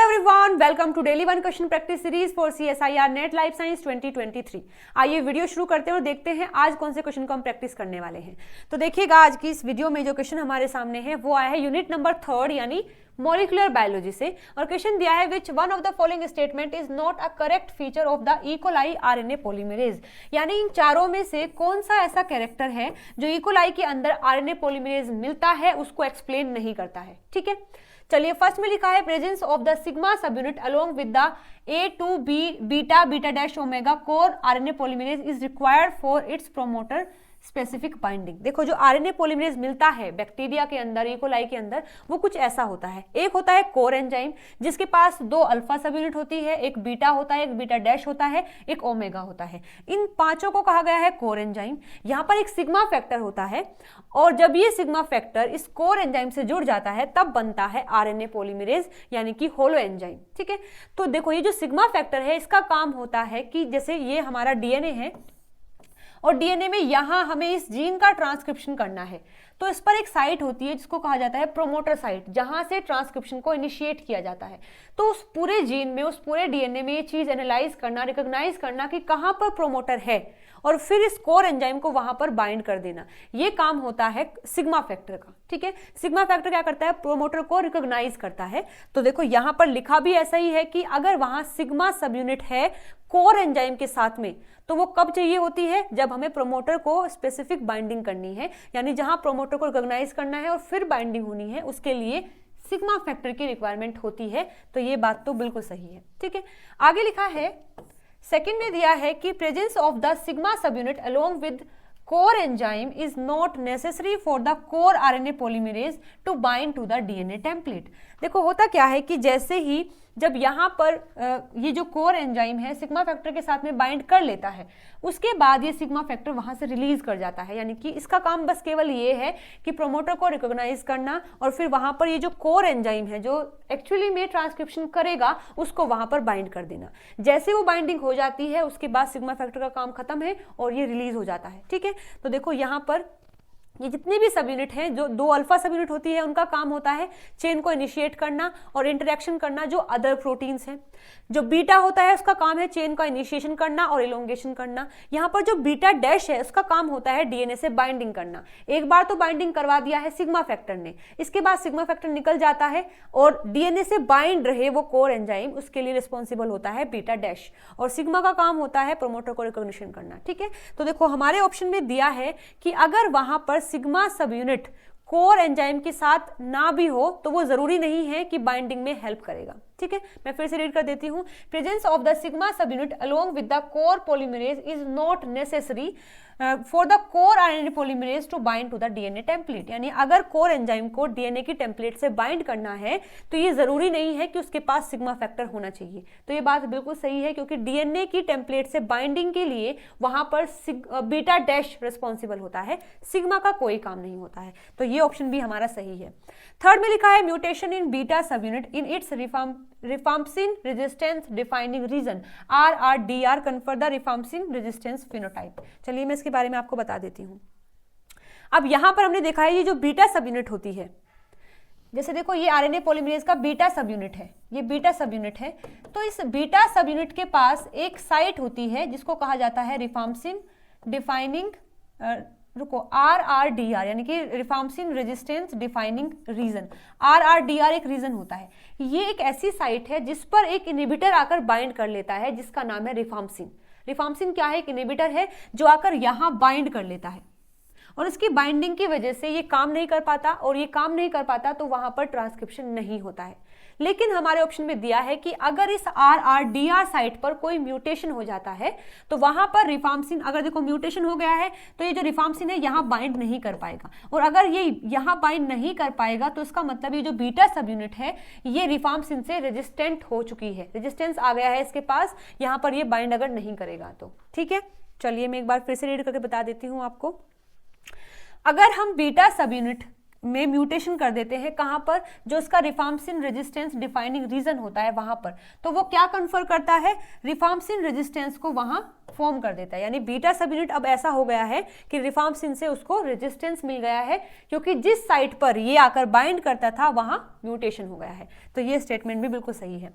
Hello everyone, welcome to daily one question practice series for CSIR net life science 2023। आइए video शुरू करते हैं और देखते हैं आज कौन से क्वेश्चन को हम प्रैक्टिस करने वाले हैं। तो देखिएगा, आज की इस वीडियो में जो क्वेश्चन हमारे सामने है वो आया है यूनिट नंबर 3 यानी मॉलिक्यूलर बायोलॉजी से, और क्वेश्चन दिया है which one of the following statement is not a correct feature of the E coli RNA polymerase. यानी इन चारों में से कौन सा ऐसा कैरेक्टर है जो इकोलाई के अंदर RNA पॉलीमरेज मिलता है उसको एक्सप्लेन नहीं करता है। ठीक है, चलिए फर्स्ट में लिखा है प्रेजेंस ऑफ द सिग्मा सब unit along with the A to B beta beta dash omega core RNA polymerase is required for its promoter specific binding. देखो, जो RNA पॉलीमरेज मिलता है बैक्टीरिया के अंदर, इकोलाई के अंदर, वो कुछ ऐसा होता है। एक होता है कोर एंजाइम जिसके पास 2 अल्फा सब यूनिट होती है, एक बीटा होता है, एक बीटा डैश होता है, एक ओमेगा होता है। इन पांचों को कहा गया है कोर एंजाइम। यहाँ पर एक सिग्मा फैक्टर होता है और जब ये सिग्मा फैक्टर इस कोर एंजाइम से जुड़ जाता है तब बनता है RNA पॉलीमरेज यानी कि होलो एंजाइम। ठीक है, तो देखो ये जो सिग्मा फैक्टर है इसका काम होता है कि जैसे ये हमारा DNA है और DNA में यहां हमें इस जीन का ट्रांसक्रिप्शन करना है, तो इस पर एक साइट होती है जिसको कहा जाता है प्रोमोटर साइट, जहां से ट्रांसक्रिप्शन को इनिशिएट किया जाता है। तो उस पूरे जीन में, उस पूरे DNA में ये चीज एनालाइज करना, रिकॉग्नाइज करना कि कहां पर प्रोमोटर है और फिर इस कोर एंजाइम को वहां पर बाइंड कर देना, ये काम होता है सिग्मा फैक्टर का। ठीक है, सिग्मा फैक्टर क्या करता है, प्रोमोटर को रिकॉग्नाइज करता है। तो देखो यहां पर लिखा भी ऐसा ही है कि अगर वहां सिग्मा सब यूनिट है कोर एंजाइम के साथ में, तो वो कब चाहिए होती है, जब हमें प्रोमोटर को स्पेसिफिक बाइंडिंग करनी है, यानी जहां प्रोमोटर को रिकॉग्नाइज करना है और फिर बाइंडिंग होनी है, उसके लिए सिग्मा फैक्टर की रिक्वायरमेंट होती है। तो ये बात तो बिल्कुल सही है। ठीक है, आगे लिखा है सेकंड में दिया है कि प्रेजेंस ऑफ द सिग्मा सब unit along with core enzyme is not necessary for the core RNA polymerase to bind to the DNA template। देखो होता क्या है कि जैसे ही जब यहाँ पर ये जो कोर एंजाइम है सिग्मा फैक्टर के साथ में बाइंड कर लेता है, उसके बाद ये सिग्मा फैक्टर वहां से रिलीज कर जाता है। यानी कि इसका काम बस केवल ये है कि प्रोमोटर को रिकॉग्नाइज करना और फिर वहां पर ये जो कोर एंजाइम है जो एक्चुअली में ट्रांसक्रिप्शन करेगा उसको वहां पर बाइंड कर देना। जैसे वो बाइंडिंग हो जाती है उसके बाद सिग्मा फैक्टर का काम खत्म है और ये रिलीज हो जाता है। ठीक है, तो देखो यहाँ पर ये जितने भी सब यूनिट हैं, जो 2 अल्फा सब यूनिट होती है, उनका काम होता है चेन को इनिशिएट करना और इंटरेक्शन करना जो अदर प्रोटीन्स हैं। जो बीटा होता है उसका काम है चेन का इनिशिएशन करना और इलोंगेशन करना। यहाँ पर जो बीटा डैश है उसका काम होता है DNA से बाइंडिंग करना। एक बार तो बाइंडिंग करवा दिया है सिग्मा फैक्टर ने, इसके बाद सिग्मा फैक्टर निकल जाता है और DNA से बाइंड रहे वो कोर एंजाइम, उसके लिए रिस्पॉन्सिबल होता है बीटा डैश, और सिग्मा का काम होता है प्रोमोटर को रिकॉग्निशन करना। ठीक है, तो देखो हमारे ऑप्शन में दिया है कि अगर वहां पर सिग्मा सब यूनिट कोर एंजाइम के साथ ना भी हो तो वो जरूरी नहीं है कि बाइंडिंग में हेल्प करेगा। ठीक है, मैं फिर से रीड कर देती हूँ। प्रेजेंस ऑफ द सिग्मा सब unit along with the core polymerase is not necessary for the core RNA polymerase to bind to the DNA template. यानी अगर कोर एंजाइम को DNA की टेम्पलेट से बाइंड करना है तो ये जरूरी नहीं है कि उसके पास सिग्मा फैक्टर होना चाहिए। तो ये बात बिल्कुल सही है, क्योंकि DNA की टेम्पलेट से बाइंडिंग के लिए वहां पर बीटा डैश रिस्पॉन्सिबल होता है, सिग्मा का कोई काम नहीं होता है। तो ये ऑप्शन भी हमारा सही है। थर्ड में लिखा है mutation in beta subunit in its rifampicin resistance defining region RRDR confer the rifampicin resistance phenotype. चलिए मैं इसके बारे में आपको बता देती हूँ। अब यहां पर हमने देखा है ये जो बीटा सब यूनिट होती है, जैसे देखो ये RNA पॉलीमरेज का बीटा सब यूनिट है, ये बीटा सब यूनिट है। तो इस बीटा सब यूनिट के पास एक साइट होती है जिसको कहा जाता है रिफाम्पसिन डिफाइनिंग RRDR यानी कि रिफाम्पसिन रेजिस्टेंस डिफाइनिंग रीजन। RRDR एक रीजन होता है। ये एक ऐसी साइट है जिस पर एक इनहिबिटर आकर बाइंड कर लेता है जिसका नाम है रिफाम्पसिन। रिफाम्पसिन क्या है, एक इनहिबिटर है जो आकर यहां बाइंड कर लेता है और इसकी बाइंडिंग की वजह से ये काम नहीं कर पाता, और ये काम नहीं कर पाता तो वहां पर ट्रांसक्रिप्शन नहीं होता है। लेकिन हमारे ऑप्शन में दिया है कि अगर इस RRDR साइट पर कोई म्यूटेशन हो जाता है तो वहां पर रिफाम्पसिन, अगर देखो म्यूटेशन हो गया है तो ये जो रिफाम्पसिन है यहाँ बाइंड नहीं कर पाएगा, और अगर ये यहाँ बाइंड नहीं कर पाएगा तो इसका मतलब ये जो बीटा सब यूनिट है ये रिफाम्पसिन से रेजिस्टेंट हो चुकी है, रेजिस्टेंस आ गया है इसके पास, यहाँ पर ये बाइंड अगर नहीं करेगा तो। ठीक है, चलिए मैं एक बार फिर से रीड करके बता देती हूँ आपको। अगर हम बीटा सब यूनिट में म्यूटेशन कर देते हैं, कहां पर, जो इसका रिफाम्पसिन रेजिस्टेंस डिफाइनिंग रीजन होता है वहां पर, तो वो क्या कन्फर करता है, रिफाम्पसिन रेजिस्टेंस को वहां फॉर्म कर देता है, यानी बीटा सब यूनिट अब ऐसा हो गया है कि रिफाम्सिन से उसको रेजिस्टेंस मिल गया है, क्योंकि जिस साइट पर ये आकर बाइंड करता था वहां म्यूटेशन हो गया है। तो ये स्टेटमेंट भी बिल्कुल सही है।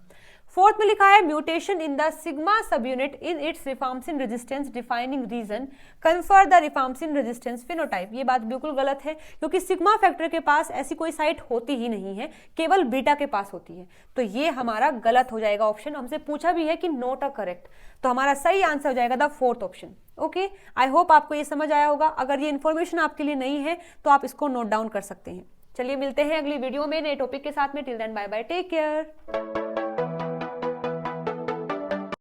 फोर्थ में लिखा है म्यूटेशन इन द सिग्मा सब unit in its rifampicin resistance defining region confer the rifampicin resistance phenotype. ये बात बिल्कुल गलत है, क्योंकि सिग्मा फैक्टर के पास ऐसी कोई साइट होती ही नहीं है, केवल बीटा के पास होती है। तो ये हमारा गलत हो जाएगा ऑप्शन। हमसे पूछा भी है कि नोट अ करेक्ट, तो हमारा सही आंसर हो जाएगा the fourth option. Okay, I hope आपको ये समझ आया होगा। अगर ये इन्फॉर्मेशन आपके लिए नहीं है तो आप इसको नोट डाउन कर सकते हैं। चलिए मिलते हैं अगली वीडियो में नए टॉपिक के साथ में। Till then bye bye, take care.